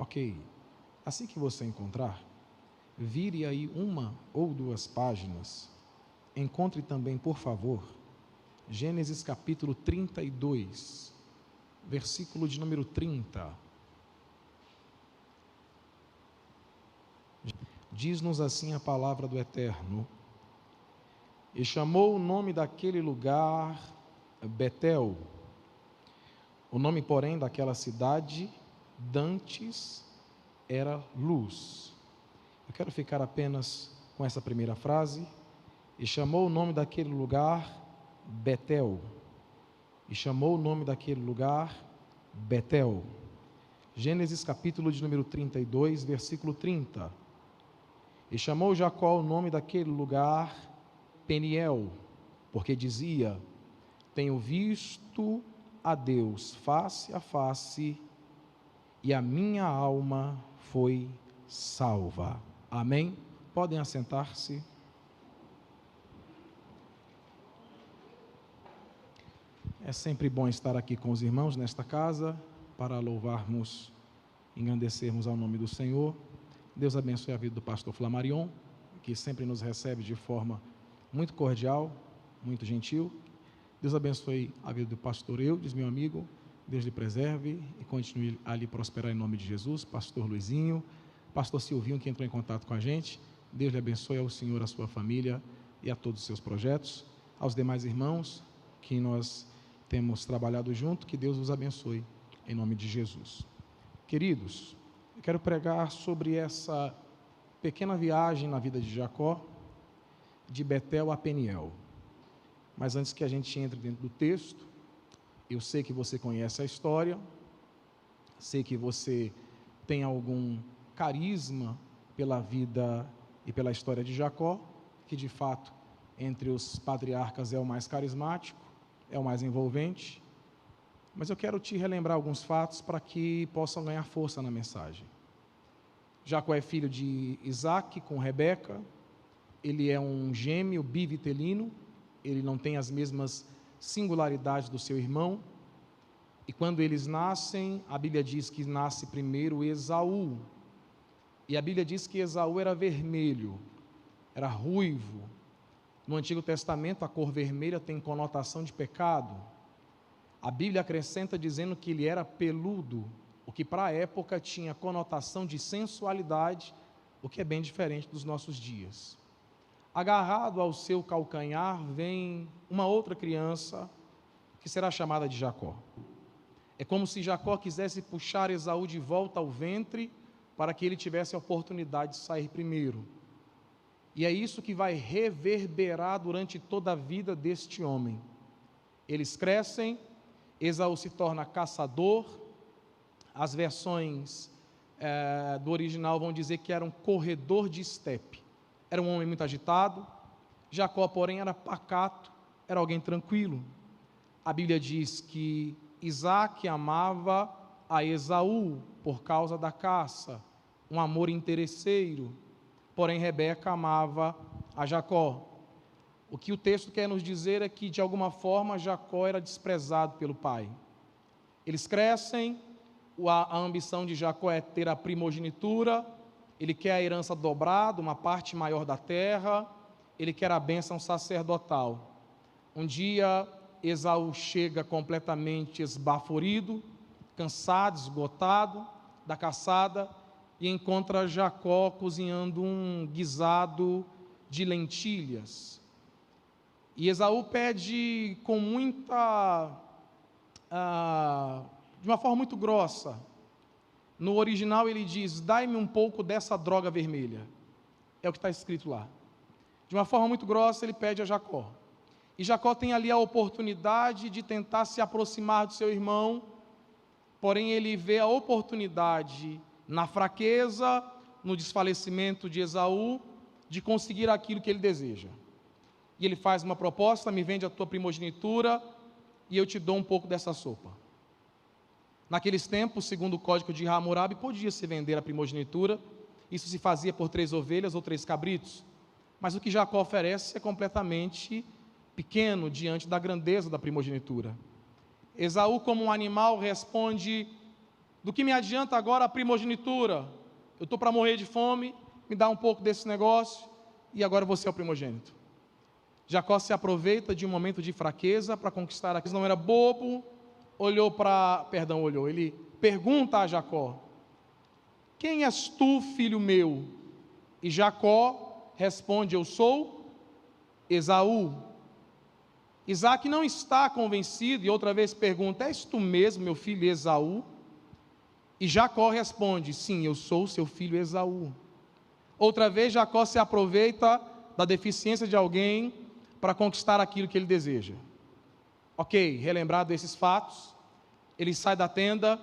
Ok. Assim que você encontrar, vire aí uma ou duas páginas. Encontre também, por favor, Gênesis capítulo 32, versículo de número 30. Diz-nos assim a palavra do Eterno: e chamou o nome daquele lugar Betel, o nome, porém, daquela cidade dantes era Luz. Eu quero ficar apenas com essa primeira frase. E chamou o nome daquele lugar Betel. E chamou o nome daquele lugar Betel. Gênesis capítulo de número 32, versículo 30. E chamou Jacó o nome daquele lugar Peniel, porque dizia: tenho visto a Deus face a face, e a minha alma foi salva. Amém? Podem assentar-se. É sempre bom estar aqui com os irmãos nesta casa, para louvarmos, engrandecermos ao nome do Senhor. Deus abençoe a vida do pastor Flamarion, que sempre nos recebe de forma muito cordial, muito gentil. Deus abençoe a vida do pastor Eudes, meu amigo. Deus lhe preserve e continue a lhe prosperar em nome de Jesus. Pastor Luizinho, pastor Silvinho, que entrou em contato com a gente. Deus lhe abençoe ao senhor, a sua família e a todos os seus projetos. Aos demais irmãos que nós temos trabalhado junto, que Deus os abençoe em nome de Jesus. Queridos, eu quero pregar sobre essa pequena viagem na vida de Jacó, de Betel a Peniel. Mas antes que a gente entre dentro do texto, eu sei que você conhece a história, sei que você tem algum carisma pela vida e pela história de Jacó, que de fato, entre os patriarcas é o mais carismático, é o mais envolvente. Mas eu quero te relembrar alguns fatos para que possam ganhar força na mensagem. Jacó é filho de Isaac com Rebeca. Ele é um gêmeo bivitelino, ele não tem as mesmas singularidades do seu irmão, e quando eles nascem, a Bíblia diz que nasce primeiro Esaú, e a Bíblia diz que Esaú era vermelho, era ruivo. No Antigo Testamento, a cor vermelha tem conotação de pecado. A Bíblia acrescenta dizendo que ele era peludo, o que para a época tinha conotação de sensualidade, o que é bem diferente dos nossos dias. Agarrado ao seu calcanhar vem uma outra criança, que será chamada de Jacó. É como se Jacó quisesse puxar Esaú de volta ao ventre, para que ele tivesse a oportunidade de sair primeiro. E é isso que vai reverberar durante toda a vida deste homem. Eles crescem, Esaú se torna caçador. As versões do original vão dizer que era um corredor de estepe. Era um homem muito agitado. Jacó, porém, era pacato, era alguém tranquilo. A Bíblia diz que Isaac amava a Esaú por causa da caça, um amor interesseiro. Porém, Rebeca amava a Jacó. O que o texto quer nos dizer é que, de alguma forma, Jacó era desprezado pelo pai. Eles crescem, a ambição de Jacó é ter a primogenitura, ele quer a herança dobrada, uma parte maior da terra, ele quer a bênção sacerdotal. Um dia, Esaú chega completamente esbaforido, cansado, esgotado da caçada, e encontra Jacó cozinhando um guisado de lentilhas. E Esaú pede com de uma forma muito grossa. No original ele diz: dai-me um pouco dessa droga vermelha. É o que está escrito lá. De uma forma muito grossa ele pede a Jacó. E Jacó tem ali a oportunidade de tentar se aproximar do seu irmão, porém ele vê a oportunidade na fraqueza, no desfalecimento de Esaú, de conseguir aquilo que ele deseja. E ele faz uma proposta: me vende a tua primogenitura e eu te dou um pouco dessa sopa. Naqueles tempos, segundo o código de Hammurabi, podia-se vender a primogenitura. Isso se fazia por 3 ovelhas ou 3 cabritos. Mas o que Jacó oferece é completamente pequeno diante da grandeza da primogenitura. Esaú, como um animal, responde: Do que me adianta agora a primogenitura? Eu estou para morrer de fome, me dá um pouco desse negócio, e agora você é o primogênito. Jacó se aproveita de um momento de fraqueza para conquistar aquilo. Não era bobo, ele pergunta a Jacó: quem és tu, filho meu? E Jacó responde: eu sou Esaú. Isaac não está convencido e outra vez pergunta: és tu mesmo, meu filho Esaú? E Jacó responde: sim, eu sou seu filho Esaú. Outra vez Jacó se aproveita da deficiência de alguém para conquistar aquilo que ele deseja. Ok, relembrado esses fatos, ele sai da tenda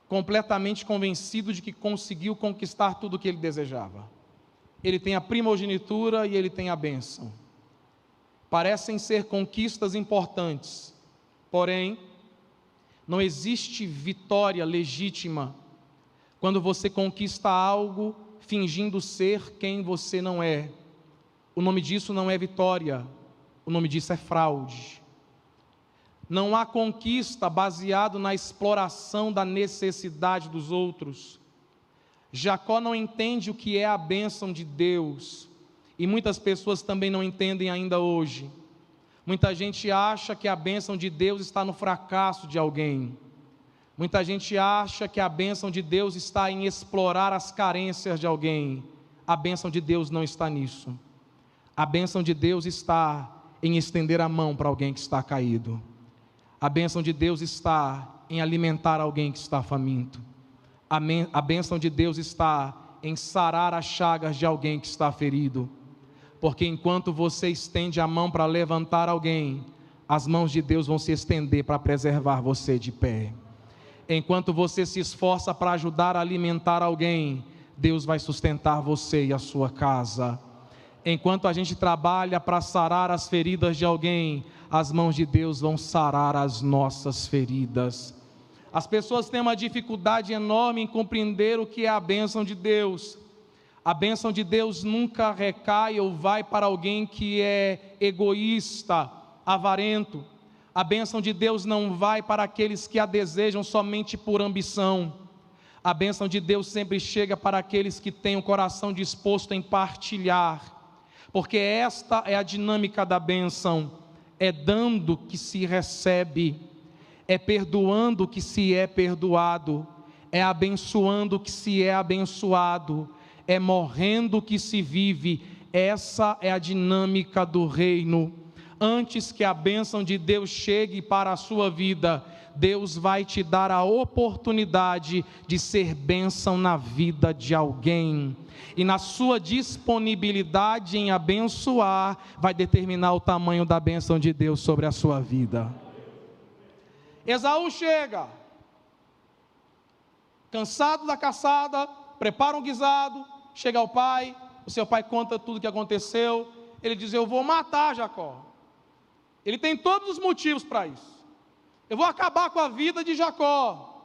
completamente convencido de que conseguiu conquistar tudo o que ele desejava. Ele tem a primogenitura e ele tem a bênção. Parecem ser conquistas importantes, porém, não existe vitória legítima quando você conquista algo fingindo ser quem você não é. O nome disso não é vitória, o nome disso é fraude. Não há conquista baseado na exploração da necessidade dos outros. Jacó não entende o que é a bênção de Deus, e muitas pessoas também não entendem ainda hoje. Muita gente acha que a bênção de Deus está no fracasso de alguém. Muita gente acha que a bênção de Deus está em explorar as carências de alguém. A bênção de Deus não está nisso. A bênção de Deus está em estender a mão para alguém que está caído. A bênção de Deus está em alimentar alguém que está faminto. A bênção de Deus está em sarar as chagas de alguém que está ferido. Porque enquanto você estende a mão para levantar alguém, as mãos de Deus vão se estender para preservar você de pé. Enquanto você se esforça para ajudar a alimentar alguém, Deus vai sustentar você e a sua casa. Enquanto a gente trabalha para sarar as feridas de alguém, as mãos de Deus vão sarar as nossas feridas. As pessoas têm uma dificuldade enorme em compreender o que é a bênção de Deus. A bênção de Deus nunca recai ou vai para alguém que é egoísta, avarento. A bênção de Deus não vai para aqueles que a desejam somente por ambição. A bênção de Deus sempre chega para aqueles que têm o coração disposto em partilhar. Porque esta é a dinâmica da bênção: é dando que se recebe, é perdoando que se é perdoado, é abençoando que se é abençoado, é morrendo que se vive. Essa é a dinâmica do reino. Antes que a bênção de Deus chegue para a sua vida, Deus vai te dar a oportunidade de ser bênção na vida de alguém. E na sua disponibilidade em abençoar, vai determinar o tamanho da bênção de Deus sobre a sua vida. Esaú chega, cansado da caçada, prepara um guisado, chega ao pai, o seu pai conta tudo o que aconteceu, ele diz: eu vou matar Jacó. Ele tem todos os motivos para isso. Eu vou acabar com a vida de Jacó.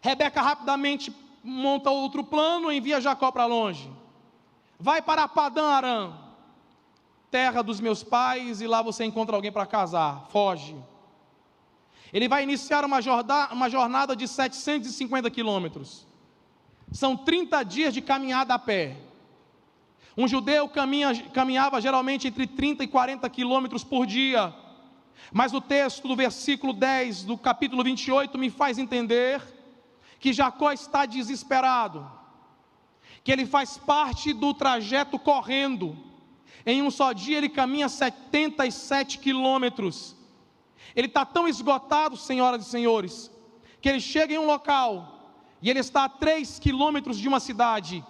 Rebeca rapidamente monta outro plano, envia Jacó para longe. Vai para Padã Arã, terra dos meus pais, e lá você encontra alguém para casar. Foge. Ele vai iniciar uma jornada de 750 quilômetros. São 30 dias de caminhada a pé. Um judeu caminhava geralmente entre 30 e 40 quilômetros por dia. Mas o texto do versículo 10 do capítulo 28 me faz entender que Jacó está desesperado, que ele faz parte do trajeto correndo. Em um só dia ele caminha 77 quilômetros. Ele está tão esgotado, senhoras e senhores, que ele chega em um local e ele está a 3 quilômetros de uma cidade,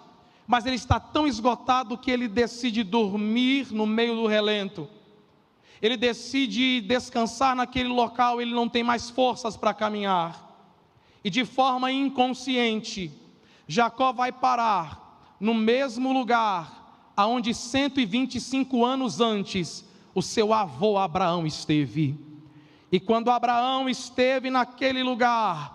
mas ele está tão esgotado que ele decide dormir no meio do relento. Ele decide descansar naquele local, ele não tem mais forças para caminhar. E de forma inconsciente, Jacó vai parar no mesmo lugar aonde 125 anos antes o seu avô Abraão esteve. E quando Abraão esteve naquele lugar,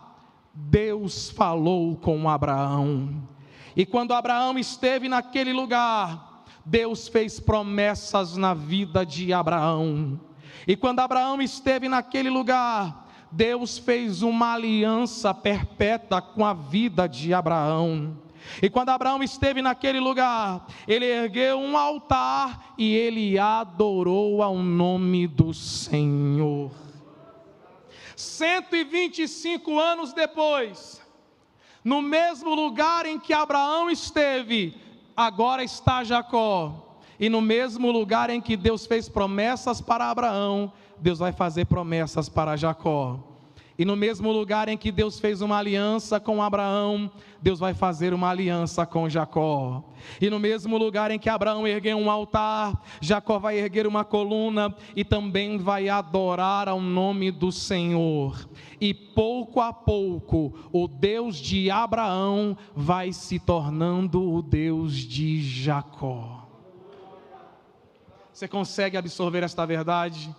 Deus falou com Abraão. E quando Abraão esteve naquele lugar, Deus fez promessas na vida de Abraão. E quando Abraão esteve naquele lugar, Deus fez uma aliança perpétua com a vida de Abraão. E quando Abraão esteve naquele lugar, ele ergueu um altar e ele adorou ao nome do Senhor. 125 anos depois, no mesmo lugar em que Abraão esteve, agora está Jacó. E no mesmo lugar em que Deus fez promessas para Abraão, Deus vai fazer promessas para Jacó. E no mesmo lugar em que Deus fez uma aliança com Abraão, Deus vai fazer uma aliança com Jacó. E no mesmo lugar em que Abraão ergueu um altar, Jacó vai erguer uma coluna e também vai adorar ao nome do Senhor. E pouco a pouco, o Deus de Abraão vai se tornando o Deus de Jacó. Você consegue absorver esta verdade?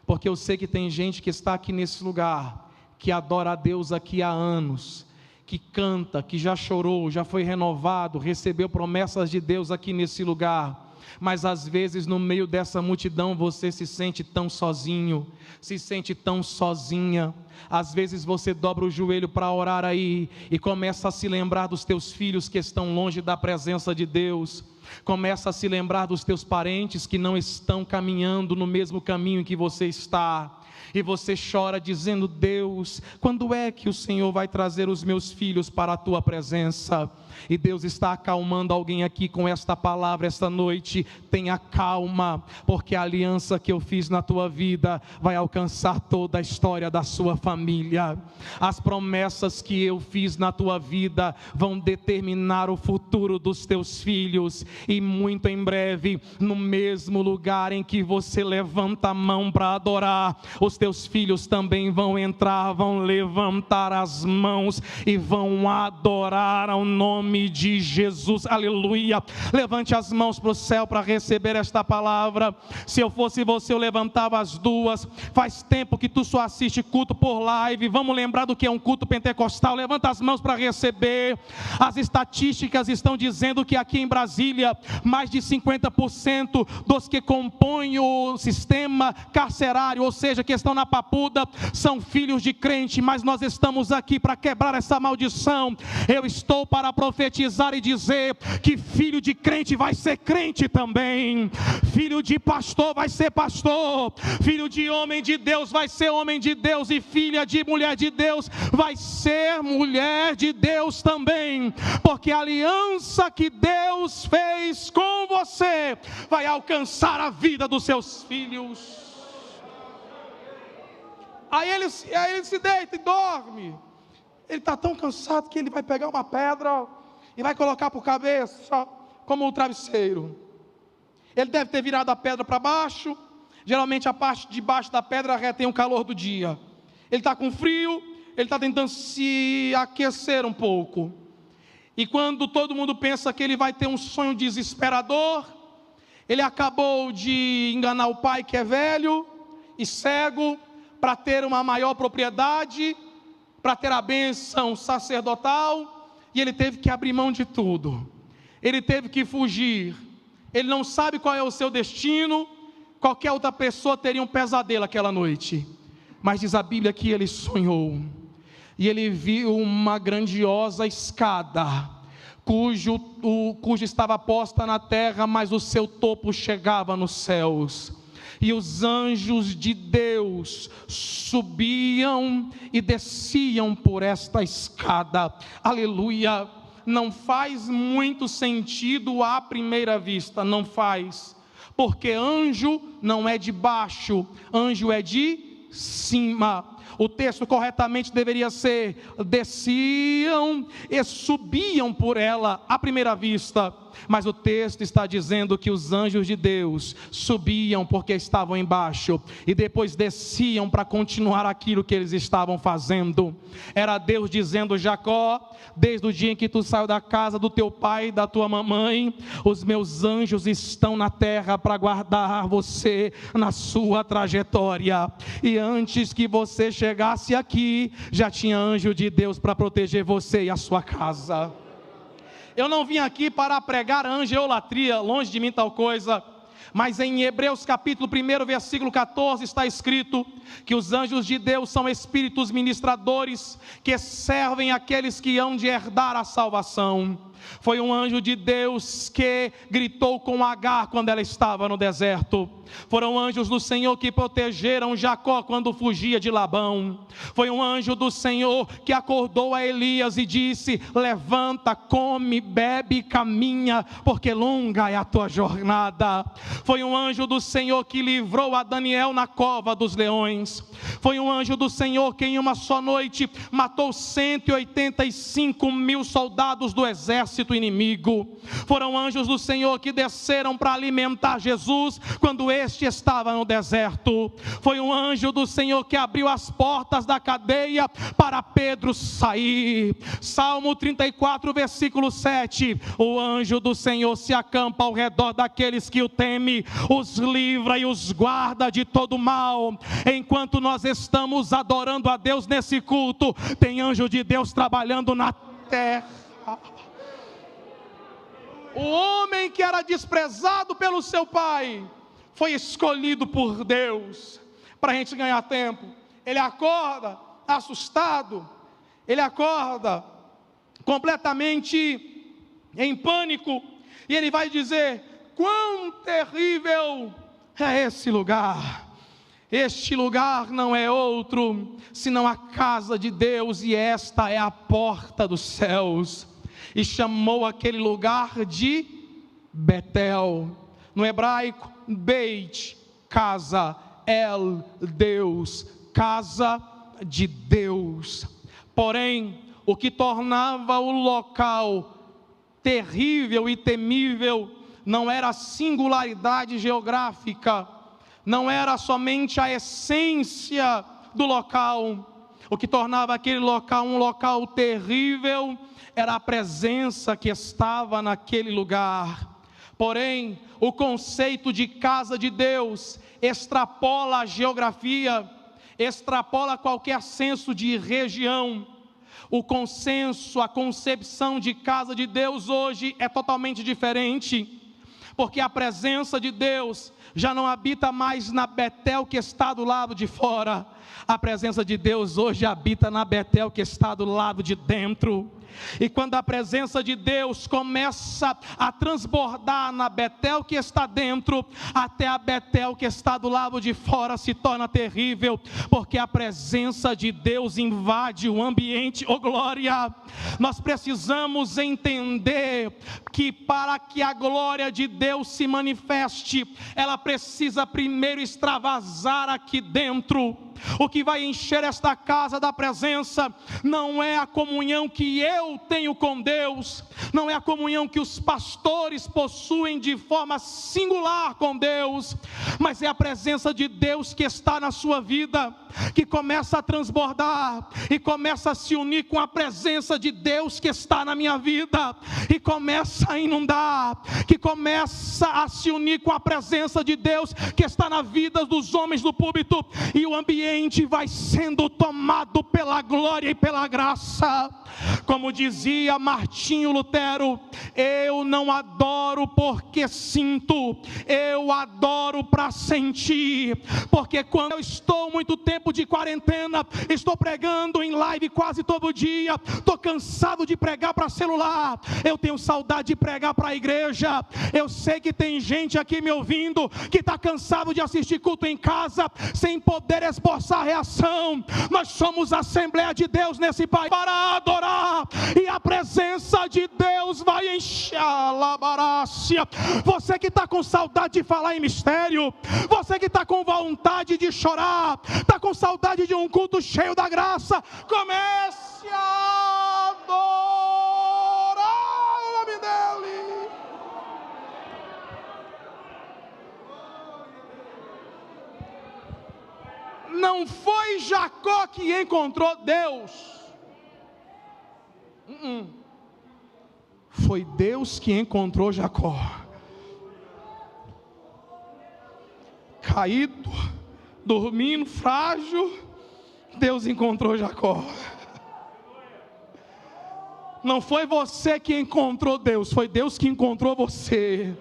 Porque eu sei que tem gente que está aqui nesse lugar, que adora a Deus aqui há anos, que canta, que já chorou, já foi renovado, recebeu promessas de Deus aqui nesse lugar, mas às vezes no meio dessa multidão você se sente tão sozinho, se sente tão sozinha. Às vezes você dobra o joelho para orar aí e começa a se lembrar dos teus filhos que estão longe da presença de Deus, começa a se lembrar dos teus parentes que não estão caminhando no mesmo caminho em que você está, e você chora dizendo: Deus, quando é que o Senhor vai trazer os meus filhos para a tua presença? E Deus está acalmando alguém aqui com esta palavra esta noite: tenha calma, porque a aliança que eu fiz na tua vida vai alcançar toda a história da sua família. As promessas que eu fiz na tua vida vão determinar o futuro dos teus filhos, e muito em breve, no mesmo lugar em que você levanta a mão para adorar, os teus filhos também vão entrar, vão levantar as mãos e vão adorar ao nome de Jesus. Aleluia. Levante as mãos para o céu para receber esta palavra. Se eu fosse você, eu levantava as duas. Faz tempo que tu só assiste culto por live. Vamos lembrar do que é um culto pentecostal. Levanta as mãos para receber. As estatísticas estão dizendo que aqui em Brasília, mais de 50% dos que compõem o sistema carcerário, ou seja, que estão na papuda, são filhos de crente. Mas nós estamos aqui para quebrar essa maldição. Eu estou para profetizar e dizer que filho de crente vai ser crente também, filho de pastor vai ser pastor, filho de homem de Deus vai ser homem de Deus, e filha de mulher de Deus vai ser mulher de Deus também, porque a aliança que Deus fez com você vai alcançar a vida dos seus filhos. Aí ele se deita e dorme. Ele está tão cansado que ele vai pegar uma pedra e vai colocar por cabeça como um travesseiro. Ele deve ter virado a pedra para baixo. Geralmente a parte de baixo da pedra retém o calor do dia. Ele está com frio, ele está tentando se aquecer um pouco. E quando todo mundo pensa que ele vai ter um sonho desesperador, ele acabou de enganar o pai, que é velho e cego, para ter uma maior propriedade, para ter a bênção sacerdotal, e ele teve que abrir mão de tudo. Ele teve que fugir. Ele não sabe qual é o seu destino. Qualquer outra pessoa teria um pesadelo aquela noite, mas diz a Bíblia que ele sonhou, e ele viu uma grandiosa escada, cujo estava posta na terra, mas o seu topo chegava nos céus. E os anjos de Deus subiam e desciam por esta escada. Aleluia. Não faz muito sentido à primeira vista, não faz. Porque anjo não é de baixo, anjo é de cima. O texto corretamente deveria ser: desciam e subiam por ela à primeira vista. Mas o texto está dizendo que os anjos de Deus subiam porque estavam embaixo, e depois desciam para continuar aquilo que eles estavam fazendo. Era Deus dizendo: Jacó, desde o dia em que tu saiu da casa do teu pai e da tua mamãe, os meus anjos estão na terra para guardar você na sua trajetória. E antes que você chegasse aqui, já tinha anjo de Deus para proteger você e a sua casa. Eu não vim aqui para pregar angeolatria, longe de mim tal coisa, Mas em Hebreus capítulo 1, versículo 14, está escrito que os anjos de Deus são espíritos ministradores que servem aqueles que hão de herdar a salvação. Foi um anjo de Deus que gritou com Agar quando ela estava no deserto. Foram anjos do Senhor que protegeram Jacó quando fugia de Labão. Foi um anjo do Senhor que acordou a Elias e disse: levanta, come, bebe e caminha, porque longa é a tua jornada. Foi um anjo do Senhor que livrou a Daniel na cova dos leões. Foi um anjo do Senhor que em uma só noite matou 185 mil soldados do exército inimigo. Foram anjos do Senhor que desceram para alimentar Jesus quando este estava no deserto. Foi um anjo do Senhor que abriu as portas da cadeia para Pedro sair. Salmo 34, versículo 7. O anjo do Senhor se acampa ao redor daqueles que o temem, os livra e os guarda de todo mal. Enquanto nós estamos adorando a Deus nesse culto, tem anjo de Deus trabalhando na terra. O homem que era desprezado pelo seu pai foi escolhido por Deus. Para a gente ganhar tempo, ele acorda assustado, ele acorda completamente em pânico, e ele vai dizer: quão terrível é esse lugar! Este lugar não é outro senão a casa de Deus, e esta é a porta dos céus. E chamou aquele lugar de Betel. No hebraico, Beit, casa, El, Deus, casa de Deus. Porém, o que tornava o local terrível e temível não era a singularidade geográfica, não era somente a essência do local. O que tornava aquele local um local terrível era a presença que estava naquele lugar. Porém, o conceito de casa de Deus extrapola a geografia, extrapola qualquer senso de região. O consenso, a concepção de casa de Deus hoje é totalmente diferente, porque a presença de Deus já não habita mais na Betel que está do lado de fora. A presença de Deus hoje habita na Betel que está do lado de dentro. E quando a presença de Deus começa a transbordar na Betel que está dentro, até a Betel que está do lado de fora se torna terrível, porque a presença de Deus invade o ambiente. Oh glória! Nós precisamos entender que para que a glória de Deus se manifeste, ela precisa primeiro extravasar aqui dentro. O que vai encher esta casa da presença não é a comunhão que eu tenho com Deus, não é a comunhão que os pastores possuem de forma singular com Deus, mas é a presença de Deus que está na sua vida, que começa a transbordar e começa a se unir com a presença de Deus que está na minha vida, e começa a inundar, que começa a se unir com a presença de Deus que está na vida dos homens do púlpito, e o ambiente vai sendo tomado pela glória e pela graça. Como dizia Martinho Lutero: eu não adoro porque sinto, eu adoro para sentir. Porque quando eu estou muito tempo de quarentena, estou pregando em live quase todo dia, estou cansado de pregar para celular, eu tenho saudade de pregar para a igreja. Eu sei que tem gente aqui me ouvindo que está cansado de assistir culto em casa sem poder esboçar a reação. Nós somos a Assembleia de Deus nesse país para adorar, e a presença de Deus vai encher a labarácia. Você que está com saudade de falar em mistério, você que está com vontade de chorar, está com saudade de um culto cheio da graça, comece a adorar o nome dEle. Não foi Jacó que encontrou Deus, foi Deus que encontrou Jacó. Caído, dormindo, frágil, Deus encontrou Jacó. Não foi você que encontrou Deus, foi Deus que encontrou você.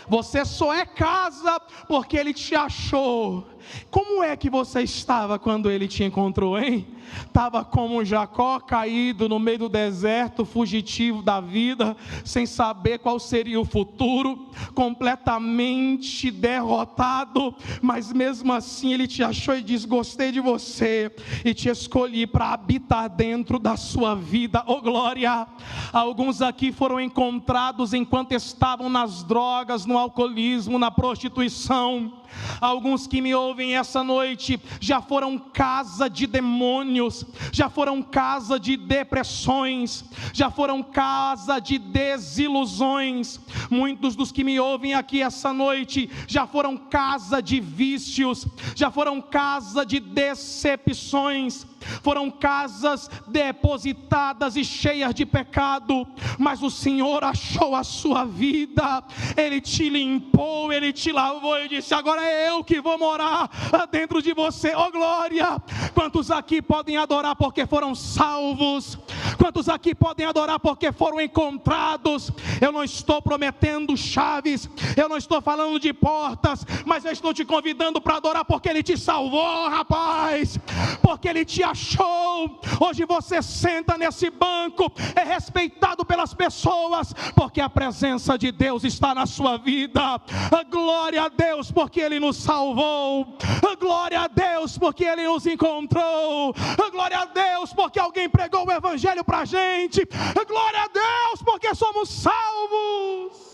Você só é casa porque Ele te achou. Como é que você estava quando Ele te encontrou, hein? Estava como Jacó, caído no meio do deserto, fugitivo da vida, sem saber qual seria o futuro, completamente derrotado, mas mesmo assim Ele te achou e diz: gostei de você e te escolhi para habitar dentro da sua vida. Oh glória! Alguns aqui foram encontrados enquanto estavam nas drogas, no alcoolismo, na prostituição. Alguns que me ouvem essa noite já foram casa de demônios, já foram casa de depressões, já foram casa de desilusões. Muitos dos que me ouvem aqui essa noite já foram casa de vícios, já foram casa de decepções, foram casas depositadas e cheias de pecado, mas o Senhor achou a sua vida, Ele te limpou, Ele te lavou e disse: agora é eu que vou morar dentro de você. Oh glória! Quantos aqui podem adorar porque foram salvos? Quantos aqui podem adorar porque foram encontrados? Eu não estou prometendo chaves, eu não estou falando de portas, mas eu estou te convidando para adorar porque Ele te salvou, rapaz, porque Ele te achou. Hoje você senta nesse banco, é respeitado pelas pessoas, porque a presença de Deus está na sua vida. Glória a Deus, porque Ele nos salvou. Glória a Deus, porque Ele nos encontrou. Glória a Deus, porque alguém pregou o Evangelho para a gente. Glória a Deus, porque somos salvos.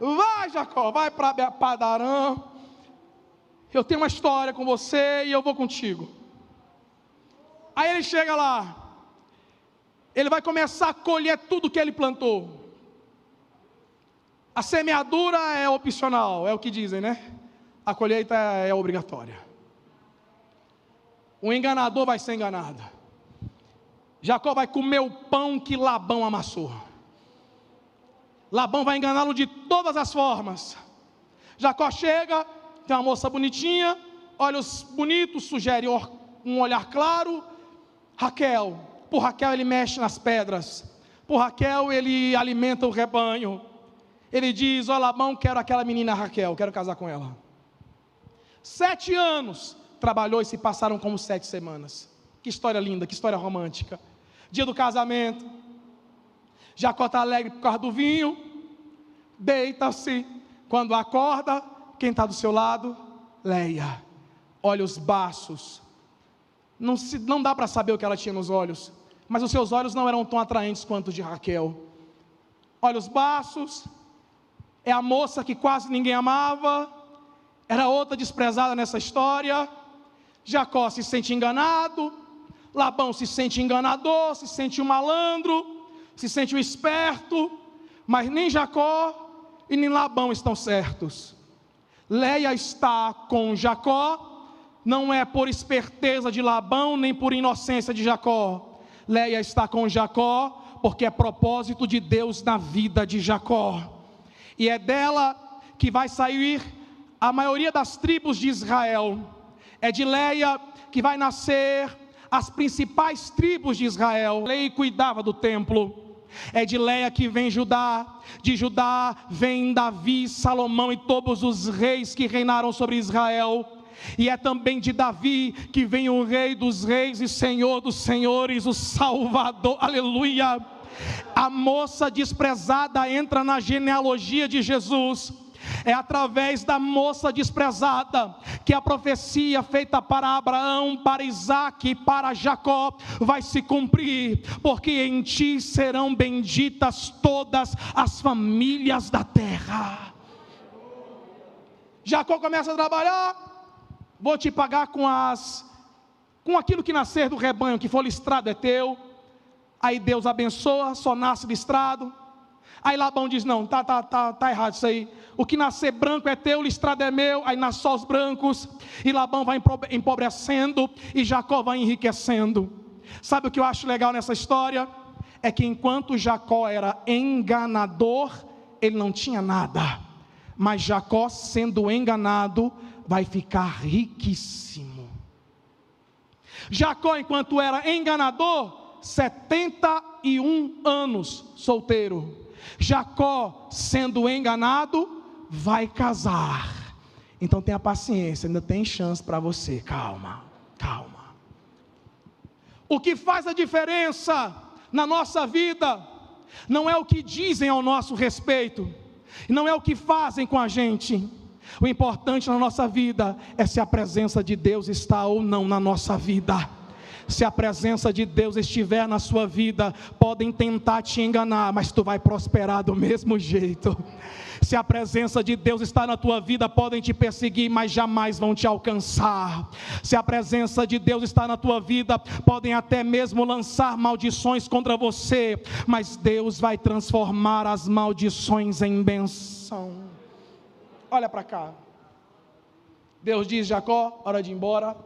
Vai, Jacó, vai para Padarã. Eu tenho uma história com você e eu vou contigo. Aí ele chega lá, ele vai começar a colher tudo que ele plantou. A semeadura é opcional, é o que dizem, né? A colheita é obrigatória. O enganador vai ser enganado. Jacó vai comer o pão que Labão amassou. Labão vai enganá-lo de todas as formas. Jacó chega, tem uma moça bonitinha, olhos bonitos, sugere um olhar claro. Raquel, por Raquel ele mexe nas pedras, por Raquel ele alimenta o rebanho. Ele diz: ó Labão, quero aquela menina Raquel, quero casar com ela. 7 anos trabalhou e se passaram como 7 semanas. Que história linda, que história romântica. Dia do casamento, Jacó está alegre por causa do vinho, deita-se, quando acorda, quem está do seu lado? Leia. Olha os baços, não dá para saber o que ela tinha nos olhos, mas os seus olhos não eram tão atraentes quanto os de Raquel. Olha os baços, é a moça que quase ninguém amava, era outra desprezada nessa história. Jacó se sente enganado, Labão se sente enganador, se sente um malandro, se sente um esperto, mas nem Jacó e nem Labão estão certos. Leia está com Jacó, não é por esperteza de Labão, nem por inocência de Jacó. Leia está com Jacó, porque é propósito de Deus na vida de Jacó. E é dela que vai sair a maioria das tribos de Israel. É de Leia que vai nascer as principais tribos de Israel. Leia cuidava do templo. É de Leia que vem Judá, de Judá vem Davi, Salomão e todos os reis que reinaram sobre Israel. E é também de Davi que vem o Rei dos reis e Senhor dos senhores, o Salvador, aleluia. A moça desprezada entra na genealogia de Jesus. É através da moça desprezada que a profecia feita para Abraão, para Isaque e para Jacó vai se cumprir, porque em ti serão benditas todas as famílias da terra. Jacó começa a trabalhar, vou te pagar com aquilo que nascer do rebanho, que for listrado é teu. Aí Deus abençoa, só nasce listrado. Aí Labão diz: não, tá errado isso aí. O que nascer branco é teu, listrado é meu. Aí nasce só os brancos. E Labão vai empobrecendo e Jacó vai enriquecendo. Sabe o que eu acho legal nessa história? É que enquanto Jacó era enganador, ele não tinha nada. Mas Jacó, sendo enganado, vai ficar riquíssimo. Jacó, enquanto era enganador, 70 41 anos solteiro. Jacó, sendo enganado, vai casar. Então tenha paciência, ainda tem chance para você. Calma, calma. O que faz a diferença na nossa vida não é o que dizem ao nosso respeito, não é o que fazem com a gente. O importante na nossa vida é se a presença de Deus está ou não na nossa vida. Se a presença de Deus estiver na sua vida, podem tentar te enganar, mas tu vai prosperar do mesmo jeito. Se a presença de Deus está na tua vida, podem te perseguir, mas jamais vão te alcançar. Se a presença de Deus está na tua vida, podem até mesmo lançar maldições contra você, mas Deus vai transformar as maldições em bênção. Olha para cá. Deus diz: Jacó, hora de ir embora,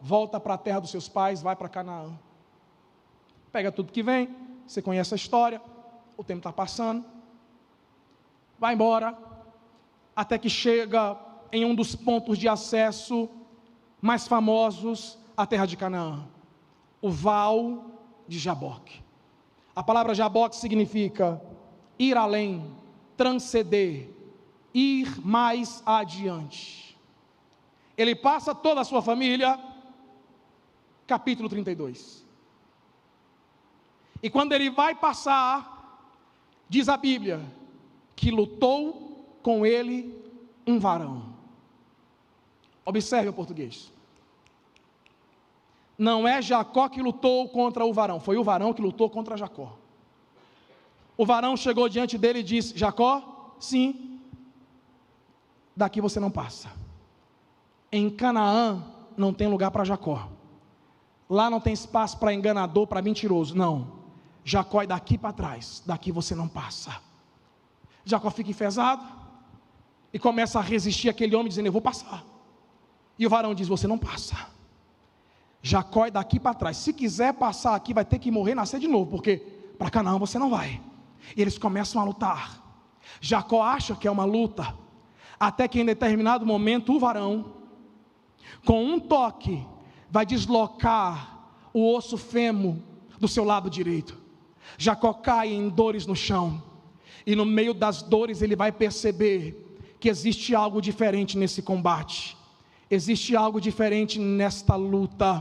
volta para a terra dos seus pais, vai para Canaã. Pega tudo que vem, você conhece a história, o tempo está passando. Vai embora, até que chega em um dos pontos de acesso mais famosos à terra de Canaã, o Val de Jaboque. A palavra Jaboque significa ir além, transcender, ir mais adiante. Ele passa toda a sua família, capítulo 32. E quando ele vai passar, diz a Bíblia, que lutou com ele um varão. Observe o português. Não é Jacó que lutou contra o varão, foi o varão que lutou contra Jacó. O varão chegou diante dele e disse: Jacó, sim, daqui você não passa. Em Canaã não tem lugar para Jacó. Lá não tem espaço para enganador, para mentiroso. Não. Jacó é daqui para trás. Daqui você não passa. Jacó fica enfesado e começa a resistir aquele homem, dizendo: eu vou passar. E o varão diz: você não passa. Jacó é daqui para trás. Se quiser passar aqui, vai ter que morrer e nascer de novo, porque para Canaã você não vai. E eles começam a lutar. Jacó acha que é uma luta, até que em determinado momento o varão, com um toque, vai deslocar o osso fêmur do seu lado direito. Jacó cai em dores no chão, e no meio das dores ele vai perceber que existe algo diferente nesse combate, existe algo diferente nesta luta.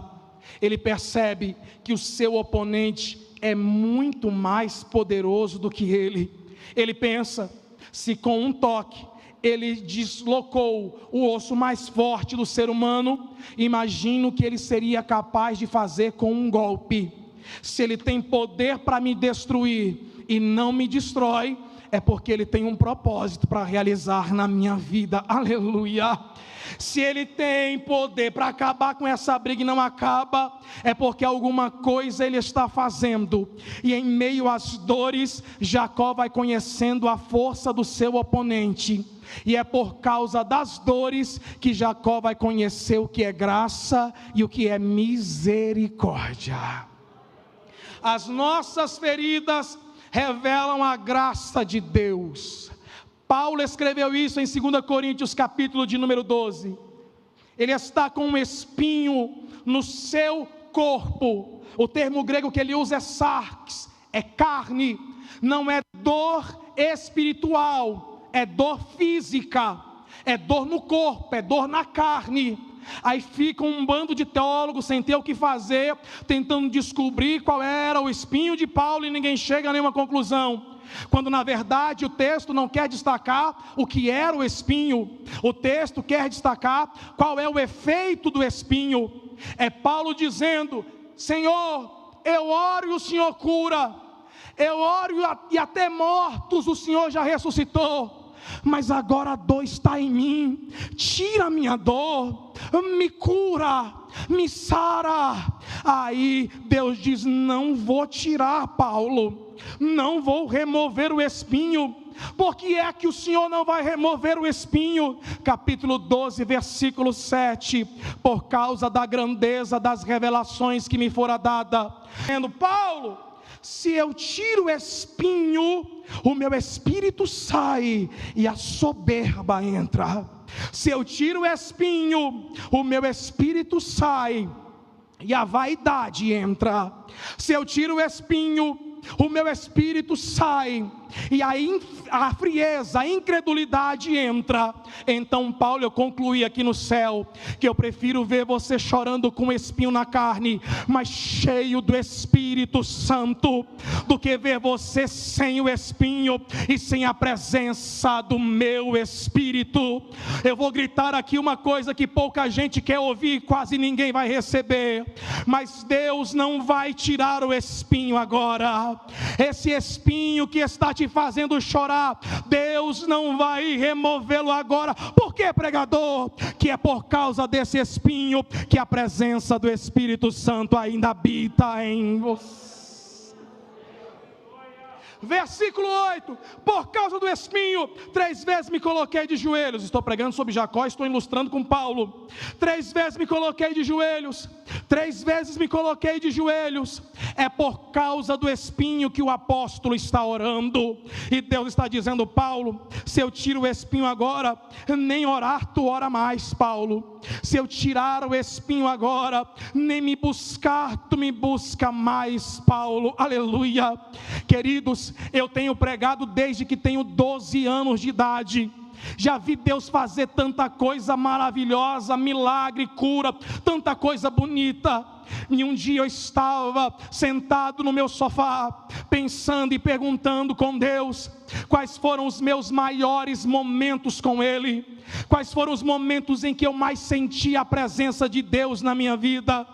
Ele percebe que o seu oponente é muito mais poderoso do que ele. Ele pensa: se com um toque ele deslocou o osso mais forte do ser humano, imagino o que ele seria capaz de fazer com um golpe. Se ele tem poder para me destruir e não me destrói, é porque ele tem um propósito para realizar na minha vida. Aleluia! Se ele tem poder para acabar com essa briga e não acaba, é porque alguma coisa ele está fazendo. E em meio às dores, Jacó vai conhecendo a força do seu oponente. E é por causa das dores que Jacó vai conhecer o que é graça e o que é misericórdia. As nossas feridas revelam a graça de Deus. Paulo escreveu isso em 2 Coríntios capítulo de número 12. Ele está com um espinho no seu corpo. O termo grego que ele usa é sarx, é carne. Não é dor espiritual, é dor física, é dor no corpo, é dor na carne. Aí fica um bando de teólogos sem ter o que fazer, tentando descobrir qual era o espinho de Paulo, e ninguém chega a nenhuma conclusão. Quando na verdade o texto não quer destacar o que era o espinho, o texto quer destacar qual é o efeito do espinho. É Paulo dizendo: Senhor, eu oro e o Senhor cura, eu oro e até mortos o Senhor já ressuscitou, mas agora a dor está em mim. Tira a minha dor, me cura, me sara. Aí Deus diz: não vou tirar, Paulo, não vou remover o espinho. Por que é que o Senhor não vai remover o espinho? Capítulo 12, versículo 7. Por causa da grandeza das revelações que me fora dada. Dizendo: Paulo, se eu tiro o espinho, o meu espírito sai e a soberba entra. Se eu tiro o espinho, o meu espírito sai e a vaidade entra. Se eu tiro o espinho, o meu espírito sai, e a frieza, a incredulidade entra. Então Paulo, eu concluí aqui no céu, que eu prefiro ver você chorando com espinho na carne, mas cheio do Espírito Santo, do que ver você sem o espinho e sem a presença do meu Espírito. Eu vou gritar aqui uma coisa que pouca gente quer ouvir, quase ninguém vai receber, mas Deus não vai tirar o espinho agora. Esse espinho que está te fazendo chorar, Deus não vai removê-lo agora. Por que, pregador? Que é por causa desse espinho que a presença do Espírito Santo ainda habita em você. Versículo 8, por causa do espinho, 3 vezes me coloquei de joelhos. Estou pregando sobre Jacó, estou ilustrando com Paulo. 3 vezes me coloquei de joelhos, 3 vezes me coloquei de joelhos. É por causa do espinho que o apóstolo está orando, e Deus está dizendo: Paulo, se eu tiro o espinho agora, nem orar tu ora mais, Paulo. Se eu tirar o espinho agora, nem me buscar tu me busca mais, Paulo. Aleluia. Queridos, eu tenho pregado desde que tenho 12 anos de idade. Já vi Deus fazer tanta coisa maravilhosa, milagre, cura, tanta coisa bonita. E um dia eu estava sentado no meu sofá, pensando e perguntando com Deus, quais foram os meus maiores momentos com Ele, quais foram os momentos em que eu mais senti a presença de Deus na minha vida.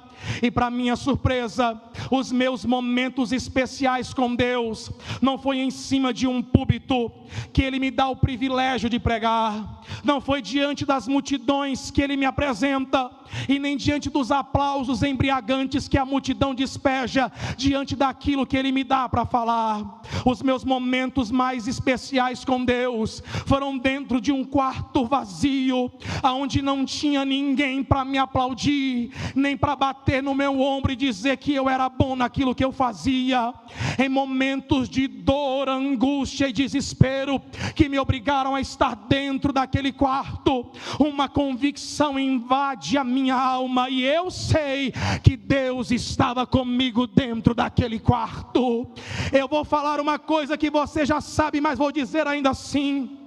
E para minha surpresa, os meus momentos especiais com Deus não foi em cima de um púlpito que Ele me dá o privilégio de pregar, não foi diante das multidões que Ele me apresenta, e nem diante dos aplausos embriagantes que a multidão despeja diante daquilo que Ele me dá para falar. Os meus momentos mais especiais com Deus foram dentro de um quarto vazio, onde não tinha ninguém para me aplaudir, nem para bater no meu ombro e dizer que eu era bom naquilo que eu fazia. Em momentos de dor, angústia e desespero, que me obrigaram a estar dentro daquele quarto, uma convicção invade a minha alma, e eu sei que Deus estava comigo dentro daquele quarto. Eu vou falar uma coisa que você já sabe, mas vou dizer ainda assim.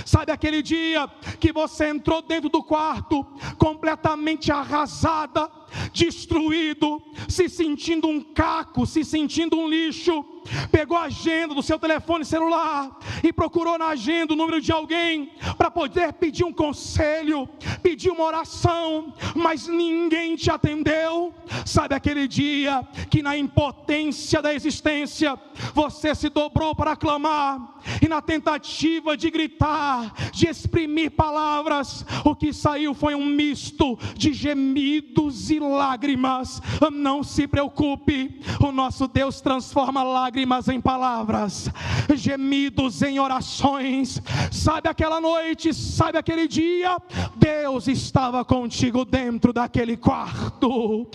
Sabe aquele dia que você entrou dentro do quarto completamente arrasada, destruído, se sentindo um caco, se sentindo um lixo, pegou a agenda do seu telefone celular e procurou na agenda o número de alguém para poder pedir um conselho, pedir uma oração, mas ninguém te atendeu? Sabe aquele dia que na impotência da existência você se dobrou para clamar, e na tentativa de gritar, de exprimir palavras, o que saiu foi um misto de gemidos e lágrimas? Não se preocupe, o nosso Deus transforma lágrimas em palavras, gemidos em orações. Sabe aquela noite, sabe aquele dia, Deus estava contigo dentro daquele quarto.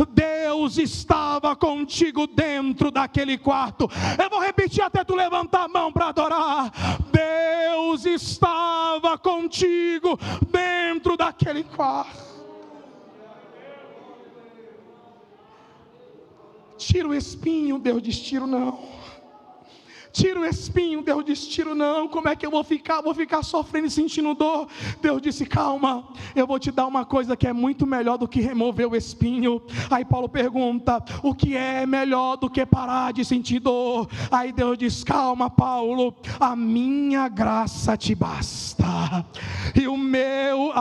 Deus estava contigo dentro daquele quarto. Eu vou repetir até tu levantar a mão para adorar. Deus estava contigo dentro daquele quarto. Tira o espinho, Deus diz: tiro não. Tira o espinho, Deus diz: tiro não. Como é que eu vou ficar? Vou ficar sofrendo e sentindo dor. Deus disse: calma, eu vou te dar uma coisa que é muito melhor do que remover o espinho. Aí Paulo pergunta: o que é melhor do que parar de sentir dor? Aí Deus diz: calma, Paulo, a minha graça te basta, e o meu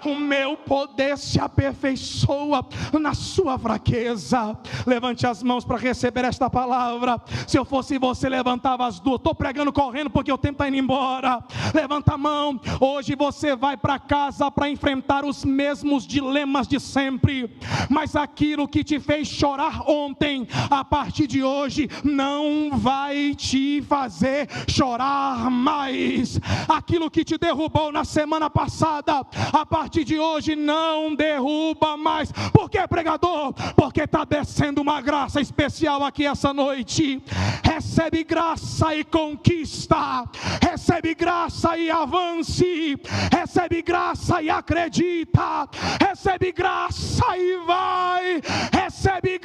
o meu poder se aperfeiçoa na sua fraqueza. Levante as mãos para receber esta palavra. Se eu fosse você, levantava as duas. Estou pregando correndo porque o tempo está indo embora. Levanta a mão. Hoje você vai para casa para enfrentar os mesmos dilemas de sempre, mas aquilo que te fez chorar ontem, a partir de hoje não vai te fazer chorar mais. Aquilo que te derrubou na semana passada, a partir de hoje não derruba mais. Por que, pregador? Porque está descendo uma graça especial aqui essa noite. Recebe graça e conquista, recebe graça e avance, recebe graça e acredita, recebe graça e vai, recebe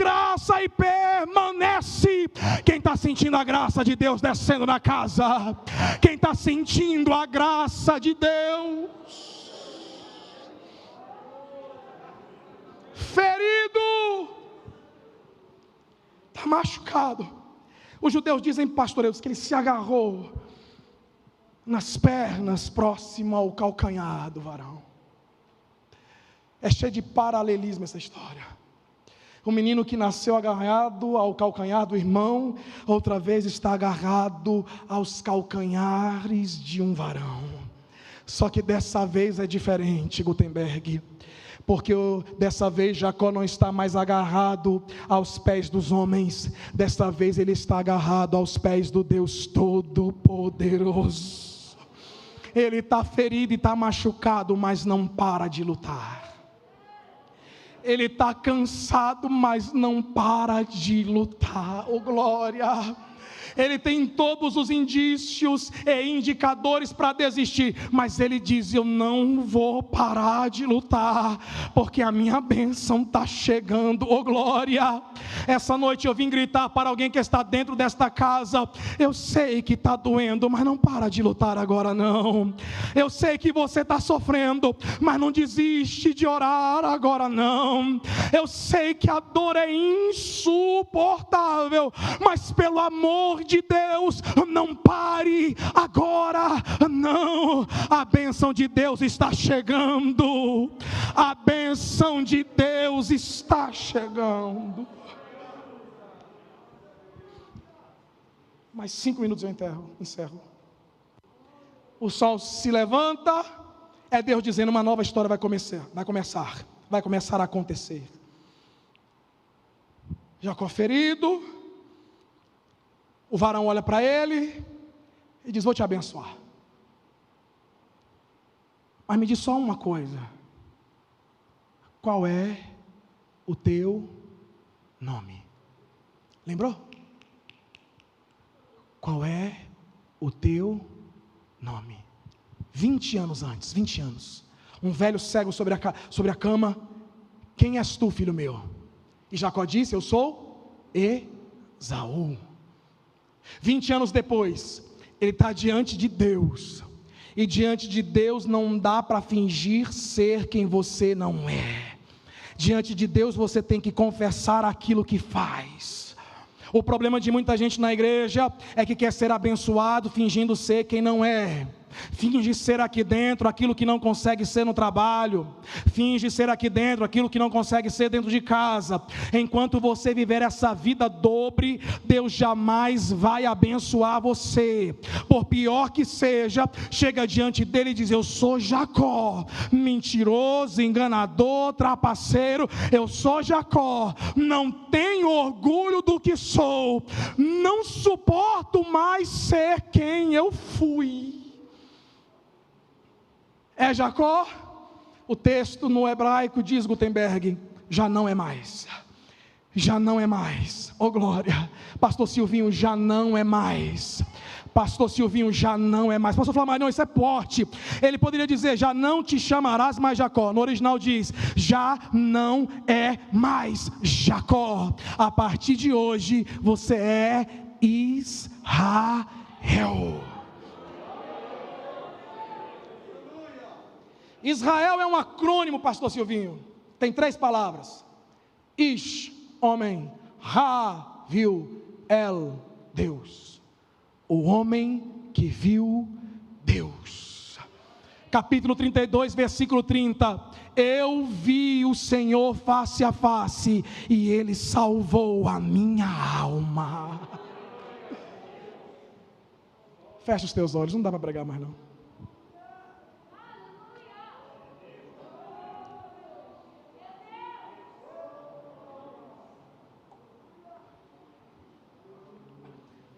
força e permanece. Quem está sentindo a graça de Deus descendo na casa? Quem está sentindo a graça de Deus? Ferido, está machucado. Os judeus dizem, pastoreiros, que ele se agarrou nas pernas, próximo ao calcanhar do varão. É cheio de paralelismo essa história. O menino que nasceu agarrado ao calcanhar do irmão, outra vez está agarrado aos calcanhares de um varão. Só que dessa vez é diferente, Gutenberg. Porque dessa vez Jacó não está mais agarrado aos pés dos homens. Dessa vez ele está agarrado aos pés do Deus Todo-Poderoso. Ele está ferido e está machucado, mas não para de lutar. Ele está cansado, mas não para de lutar. Oh glória! Ele tem todos os indícios e indicadores para desistir, mas ele diz, eu não vou parar de lutar, porque a minha bênção está chegando. Oh glória! Essa noite eu vim gritar para alguém que está dentro desta casa, eu sei que está doendo, mas não para de lutar agora não. Eu sei que você está sofrendo, mas não desiste de orar agora não. Eu sei que a dor é insuportável, mas pelo amor de Deus, não pare agora não. A bênção de Deus está chegando. A bênção de Deus está chegando. Mais 5 minutos eu encerro. O sol se levanta, é Deus dizendo, uma nova história vai começar a acontecer. Jacó ferido, o varão olha para ele e diz, vou te abençoar. Mas me diz só uma coisa, qual é o teu nome? Lembrou? Qual é o teu nome? 20 anos antes, 20 anos, um velho cego sobre a cama, quem és tu, filho meu? E Jacó disse, eu sou Esaú. 20 anos depois, ele está diante de Deus, e diante de Deus não dá para fingir ser quem você não é. Diante de Deus você tem que confessar aquilo que faz. O problema de muita gente na igreja é que quer ser abençoado fingindo ser quem não é. Finge ser aqui dentro aquilo que não consegue ser no trabalho. Finge ser aqui dentro aquilo que não consegue ser dentro de casa. Enquanto você viver essa vida dobre, Deus jamais vai abençoar você. Por pior que seja, chega diante dele e diz, eu sou Jacó, mentiroso, enganador, trapaceiro, eu sou Jacó, não tenho orgulho do que sou, não suporto mais ser quem eu fui. É Jacó? O texto no hebraico diz, Gutenberg, já não é mais. Já não é mais. Oh glória. Pastor Silvinho, já não é mais. Pastor Silvinho, já não é mais. Pastor Flamarion, isso é forte. Ele poderia dizer, já não te chamarás mais Jacó. No original diz, já não é mais Jacó. A partir de hoje, você é Israel. Israel é um acrônimo, pastor Silvinho. Tem 3 palavras. Ish, homem. Ra, viu. El, Deus. O homem que viu Deus. Capítulo 32, versículo 30. Eu vi o Senhor face a face, e Ele salvou a minha alma. Fecha os teus olhos, não dá para pregar mais não.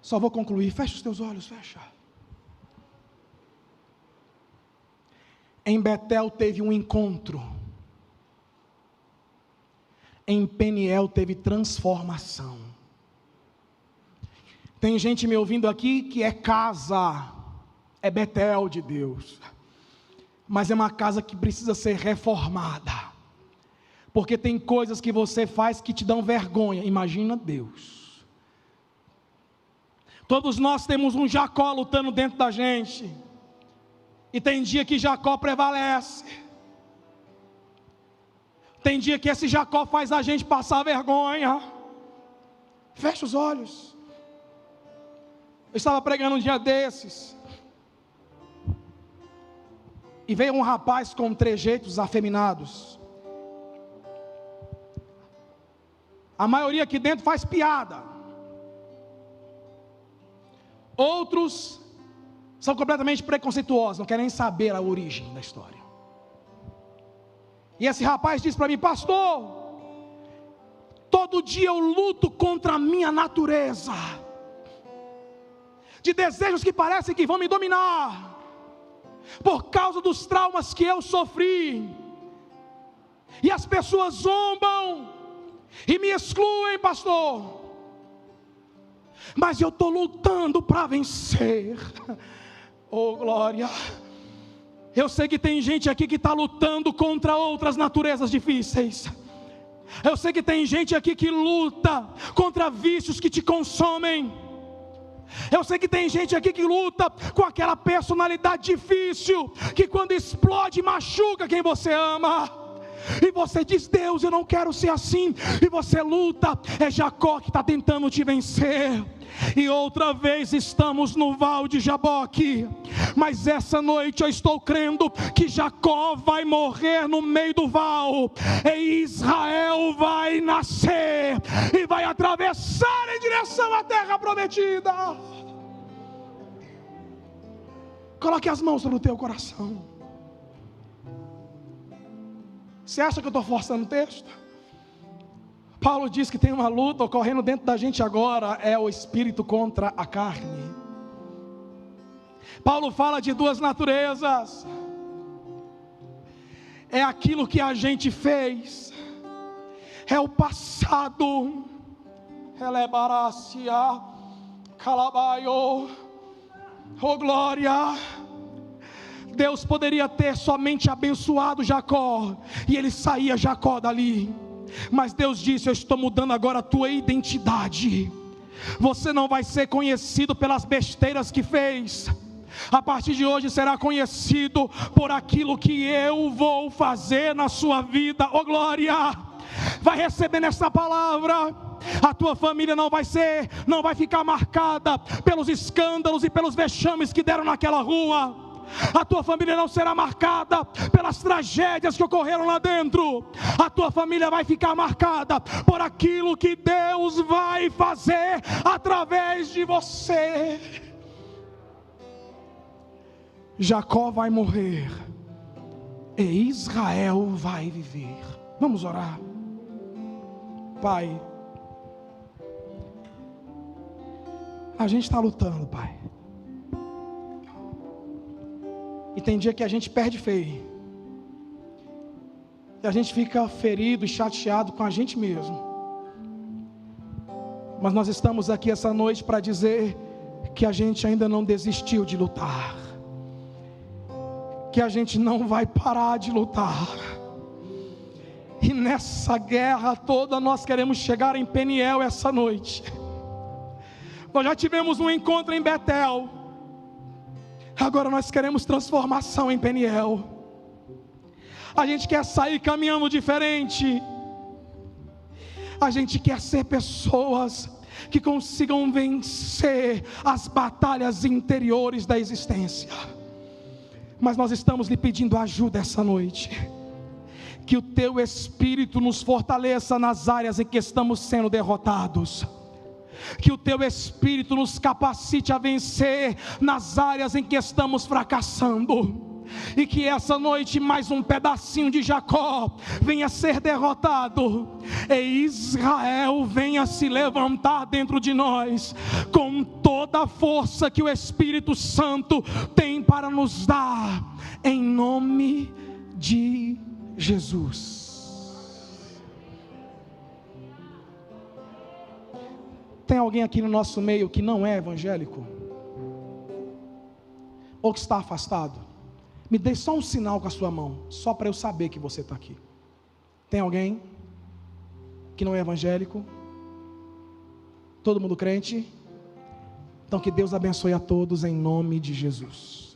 Só vou concluir, fecha os teus olhos, fecha. Em Betel teve um encontro. Em Peniel teve transformação. Tem gente me ouvindo aqui que é casa, é Betel de Deus, mas é uma casa que precisa ser reformada. porque tem coisas que você faz que te dão vergonha. Imagina Deus. Todos nós temos um Jacó lutando dentro da gente, e tem dia que Jacó prevalece, tem dia que esse Jacó faz a gente passar vergonha. Fecha os olhos. Eu estava pregando um dia desses, e veio um rapaz com trejeitos afeminados. A maioria aqui dentro faz piada. Outros são completamente preconceituosos, não querem nem saber a origem da história. E esse rapaz disse para mim: pastor, todo dia eu luto contra a minha natureza, de desejos que parecem que vão me dominar, por causa dos traumas que eu sofri, e as pessoas zombam e me excluem, pastor, mas eu estou lutando para vencer. Oh glória! Eu sei que tem gente aqui que está lutando contra outras naturezas difíceis. Eu sei que tem gente aqui que luta contra vícios que te consomem. Eu sei que tem gente aqui que luta com aquela personalidade difícil, que quando explode machuca quem você ama. E você diz: Deus, eu não quero ser assim. E você luta. É Jacó que está tentando te vencer. E outra vez estamos no Val de Jaboque, mas essa noite eu estou crendo que Jacó vai morrer no meio do val, e Israel vai nascer e vai atravessar em direção à terra prometida. Coloque as mãos no teu coração. Você acha que eu estou forçando o texto? Paulo diz que tem uma luta ocorrendo dentro da gente agora, é o espírito contra a carne. Paulo fala de duas naturezas: é aquilo que a gente fez, é o passado, elebarácia, calabaio, oh glória. Deus poderia ter somente abençoado Jacó, e ele saía Jacó dali. Mas Deus disse: eu estou mudando agora a tua identidade. Você não vai ser conhecido pelas besteiras que fez. A partir de hoje será conhecido por aquilo que eu vou fazer na sua vida. Oh glória! Vai receber nessa palavra. A tua família não vai ficar marcada pelos escândalos e pelos vexames que deram naquela rua. A tua família não será marcada pelas tragédias que ocorreram lá dentro. A tua família vai ficar marcada por aquilo que Deus vai fazer através de você. Jacó vai morrer e Israel vai viver. Vamos orar. Pai, a gente está lutando, Pai. E tem dia que a gente perde feio, e a gente fica ferido e chateado com a gente mesmo. Mas nós estamos aqui essa noite para dizer que a gente ainda não desistiu de lutar, que a gente não vai parar de lutar. E nessa guerra toda nós queremos chegar em Peniel essa noite. Nós já tivemos um encontro em Betel, agora nós queremos transformação em Peniel. A gente quer sair caminhando diferente. A gente quer ser pessoas que consigam vencer as batalhas interiores da existência. Mas nós estamos lhe pedindo ajuda essa noite. Que o teu Espírito nos fortaleça nas áreas em que estamos sendo derrotados. Que o teu Espírito nos capacite a vencer nas áreas em que estamos fracassando. E que essa noite mais um pedacinho de Jacó venha ser derrotado, e Israel venha se levantar dentro de nós, com toda a força que o Espírito Santo tem para nos dar, em nome de Jesus. Tem alguém aqui no nosso meio que não é evangélico? Ou que está afastado? Me dê só um sinal com a sua mão, só para eu saber que você está aqui. Tem alguém que não é evangélico? Todo mundo crente? Então que Deus abençoe a todos em nome de Jesus.